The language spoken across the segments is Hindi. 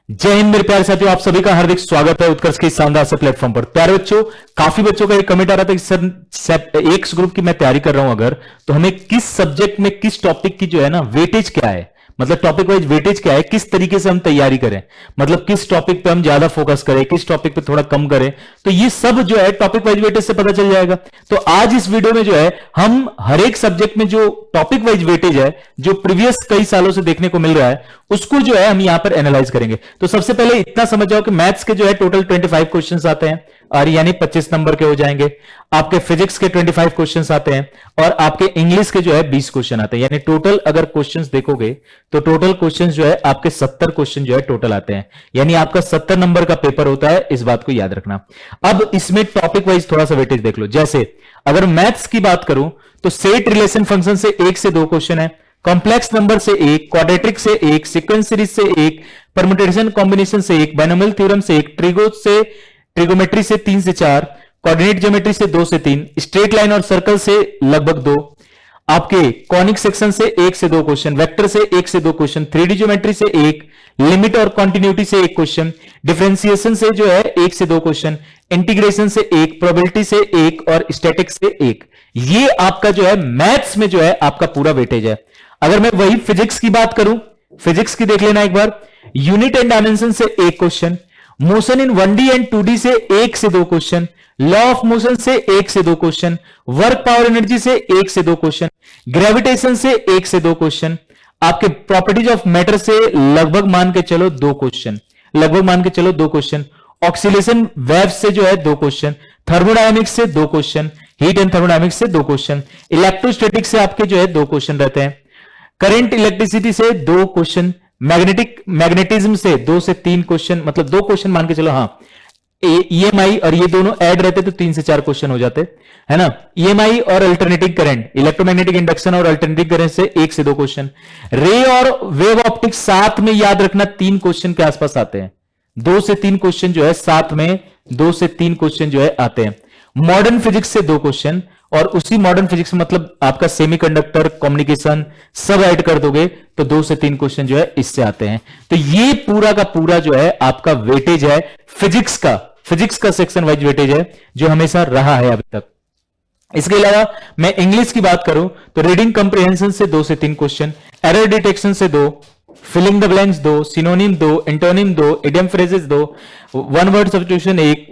जय हिंद मेरे प्यारे साथियों, आप सभी का हार्दिक स्वागत है उत्कर्ष के इस शानदार से प्लेटफॉर्म पर। प्यारे बच्चों, काफी बच्चों का एक कमेंट आ रहा था कि सर एक्स ग्रुप की मैं तैयारी कर रहा हूं अगर, तो हमें किस सब्जेक्ट में किस टॉपिक की जो है ना वेटेज क्या है, मतलब टॉपिक वाइज वेटेज क्या है, किस तरीके से हम तैयारी करें, मतलब किस टॉपिक पे हम ज्यादा फोकस करें, किस टॉपिक पे थोड़ा कम करें। तो ये सब जो है टॉपिक वाइज वेटेज से पता चल जाएगा। तो आज इस वीडियो में जो है हम हर एक सब्जेक्ट में जो टॉपिक वाइज वेटेज है, जो प्रीवियस कई सालों से देखने को मिल रहा है, उसको जो है हम यहां पर एनालाइज करेंगे। तो सबसे पहले इतना समझ जाओ कि मैथ्स के जो है टोटल 25 क्वेश्चंस आते हैं, और यानी 25 नंबर के हो जाएंगे। आपके फिजिक्स के 25 क्वेश्चंस आते हैं, और आपके इंग्लिश के जो है 20 क्वेश्चन आते हैं। यानी टोटल अगर क्वेश्चंस देखोगे तो टोटल क्वेश्चंस जो है आपके 70 क्वेश्चन जो है टोटल आते हैं। यानी आपका 70 नंबर का पेपर होता है, इस बात को याद रखना। अब इसमें टॉपिक वाइज थोड़ा सा वेटेज देख लो। जैसे अगर मैथ्स की बात करूं तो सेट रिलेशन फंक्शन से 1 से 2 क्वेश्चन है, कॉम्प्लेक्स नंबर से 1, क्वाड्रेटिक से 1, सीक्वेंस सीरीज से 1, परम्यूटेशन कॉम्बिनेशन से 1, बाइनोमियल थ्योरम से 1, ट्रिगोमेट्री से 3 से 4, कोऑर्डिनेट ज्योमेट्री से 2 से 3, स्ट्रेट लाइन और सर्कल से लगभग 2, आपके कॉनिक सेक्शन से 1 से 2 क्वेश्चन, वेक्टर से 1 से 2 क्वेश्चन, 3D ज्योमेट्री से 1, लिमिट और कॉन्टिन्यूटी से 1 क्वेश्चन, डिफरेंशिएशन से जो है 1 से 2 क्वेश्चन, इंटीग्रेशन से 1, प्रोबेबिलिटी से 1 और स्टैटिक से 1। ये आपका जो है मैथ्स में जो है आपका पूरा वेटेज है। अगर मैं वही फिजिक्स की बात करूं, फिजिक्स की देख लेना एक बार। यूनिट एंड डायमेंशन से 1 question, motion in 1D and 2D से 1 से 2 क्वेश्चन, लॉ ऑफ मोशन से 1 से 2 क्वेश्चन, वर्क पावर एनर्जी से 1 से 2 क्वेश्चन, ग्रेविटेशन से 1 से 2 क्वेश्चन, आपके प्रॉपर्टीज ऑफ मैटर से लगभग मान के चलो 2 क्वेश्चन, लगभग मान के चलो 2 क्वेश्चन, ऑक्सीलेशन वेव से जो है 2 क्वेश्चन, थर्मोडायनेमिक्स से 2 क्वेश्चन, हीट एंड थर्मोडायनेमिक्स से 2 क्वेश्चन, इलेक्ट्रोस्टैटिक से आपके जो है 2 क्वेश्चन रहते हैं, करंट इलेक्ट्रिसिटी से 2 क्वेश्चन, मैग्नेटिज्म से 2 से 3 क्वेश्चन, मतलब 2 क्वेश्चन मान के चलो। हाँ, ईएमआई और ये दोनों ऐड रहते तो 3 से 4 क्वेश्चन हो जाते, है ना। ईएमआई और अल्टरनेटिंग करंट, इलेक्ट्रोमैग्नेटिक इंडक्शन और अल्टरनेटिंग करंट से 1 से 2 क्वेश्चन, रे और वेव ऑप्टिक्स साथ में याद रखना 3 क्वेश्चन के आसपास आते हैं। 2 से 3 क्वेश्चन जो है साथ में 2 से 3 क्वेश्चन जो है आते हैं। मॉडर्न फिजिक्स से 2 क्वेश्चन, और उसी मॉडर्न फिजिक्स मतलब आपका सेमीकंडक्टर, कम्युनिकेशन सब ऐड कर दोगे तो 2 से 3 क्वेश्चन जो है इससे आते हैं। तो ये पूरा का पूरा जो है आपका वेटेज है फिजिक्स का सेक्शन वाइज वेटेज है जो हमेशा रहा है अभी तक। इसके अलावा मैं इंग्लिश की बात करूं तो रीडिंग कंप्रिहेंशन से 2 से 3 क्वेश्चन, एरर डिटेक्शन से 2, filling the blanks 2, synonym 2, antonym 2, idiom phrases 2, one word substitution 1,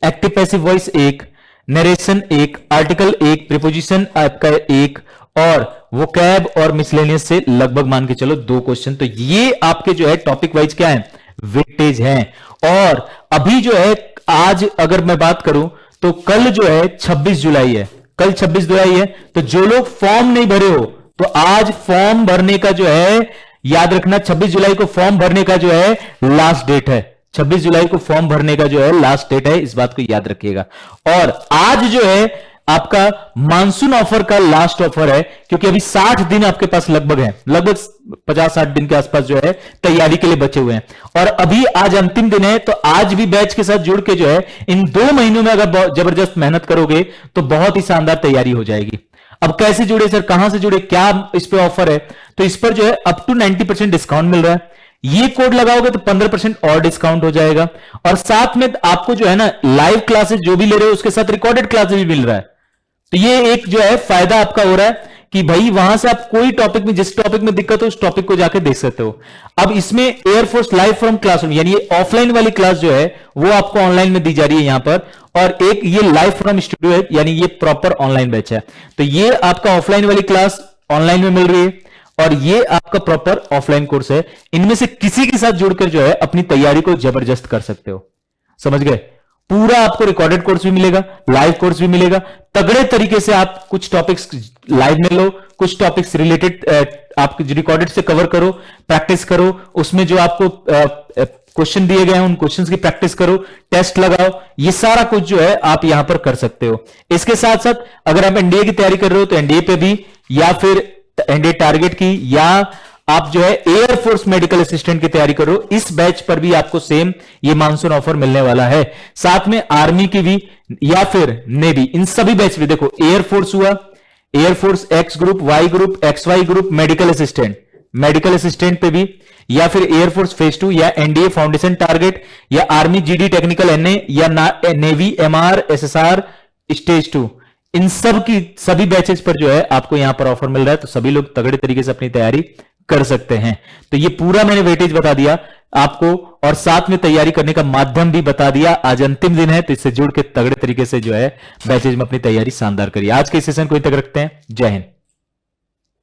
active passive voice 1, narration 1, article 1, preposition आपका 1, और वोकैब और मिसलेनियस से लगभग मान के चलो 2 क्वेश्चन। तो ये आपके जो है टॉपिक वाइज क्या है, वेटेज है। और अभी जो है आज अगर मैं बात करूं तो कल जो है 26 जुलाई है, कल 26 जुलाई है। तो जो लोग फॉर्म नहीं भरे हो तो आज फॉर्म भरने का जो है याद रखना, 26 जुलाई को फॉर्म भरने का जो है लास्ट डेट है। 26 जुलाई को फॉर्म भरने का जो है लास्ट डेट है, इस बात को याद रखिएगा। और आज जो है आपका मानसून ऑफर का लास्ट ऑफर है, क्योंकि अभी 60 दिन आपके पास लगभग है, लगभग 50-60 दिन के आसपास जो है तैयारी के लिए बचे हुए हैं। और अभी आज अंतिम दिन है, तो आज भी बैच के साथ जुड़ के जो है इन 2 महीनों में अगर जबरदस्त मेहनत करोगे तो बहुत ही शानदार तैयारी हो जाएगी। अब कैसे जुड़े सर, कहां से जुड़े, क्या इस पे ऑफर है? तो इस पर जो है अप टू 90% डिस्काउंट मिल रहा है। ये कोड लगाओगे तो 15% और डिस्काउंट हो जाएगा, और साथ में आपको जो है ना लाइव क्लासेस जो भी ले रहे हो उसके साथ रिकॉर्डेड क्लासेस भी मिल रहा है। तो ये एक जो है फायदा आपका हो रहा है कि भाई वहां से आप कोई टॉपिक में, जिस टॉपिक में दिक्कत हो उस टॉपिक को जाके देख सकते हो। अब इसमें एयरफोर्स लाइव फ्रॉम क्लासरूम, यानी ये ऑफलाइन वाली क्लास जो है वो आपको ऑनलाइन में दी जा रही है यहां पर, और एक ये लाइव फ्रॉम स्टूडियो है, यानी ये प्रॉपर ऑनलाइन बैच है। तो ये आपका ऑफलाइन वाली क्लास ऑनलाइन में मिल रही है, और ये आपका प्रॉपर ऑफलाइन कोर्स है। इनमें से किसी के साथ जुड़कर जो है अपनी तैयारी को जबरदस्त कर सकते हो, समझ गए। पूरा आपको रिकॉर्डेड कोर्स भी मिलेगा, लाइव कोर्स भी मिलेगा। तगड़े तरीके से आप कुछ टॉपिक्स लाइव में लो, कुछ टॉपिक्स रिलेटेड आप रिकॉर्डेड से कवर करो, प्रैक्टिस करो, उसमें जो आपको क्वेश्चन दिए गए हैं उन क्वेश्चंस की प्रैक्टिस करो, टेस्ट लगाओ। ये सारा कुछ जो है आप यहां पर कर सकते हो। इसके साथ साथ अगर आप एनडीए की तैयारी कर रहे हो तो एनडीए पे भी, या फिर एनडीए टारगेट की, या आप जो है एयरफोर्स मेडिकल असिस्टेंट की तैयारी करो, इस बैच पर भी आपको सेम ये मानसून ऑफर मिलने वाला है। साथ में आर्मी की भी या फिर नेवी, इन सभी बैच भी देखो, एयरफोर्स हुआ, air force X group, Y group, X Y group, medical assistant, medical assistant पे भी, या फिर एयरफोर्स फेज 2, या एनडीए फाउंडेशन टारगेट, या आर्मी जीडी टेक्निकल एनए, या नेवी एमआर एसएसआर स्टेज 2, इन सब की सभी बैचेस पर जो है आपको यहां पर ऑफर मिल रहा है। तो सभी लोग तगड़े तरीके से अपनी तैयारी कर सकते हैं। तो ये पूरा मैंने वेटेज बता दिया आपको, और साथ में तैयारी करने का माध्यम भी बता दिया। आज अंतिम दिन है, तो इससे जुड़ के तगड़े तरीके से जो है बैचेज में अपनी तैयारी शानदार करिए। आज के सेशन को यहीं तक रखते हैं। जय हिंद।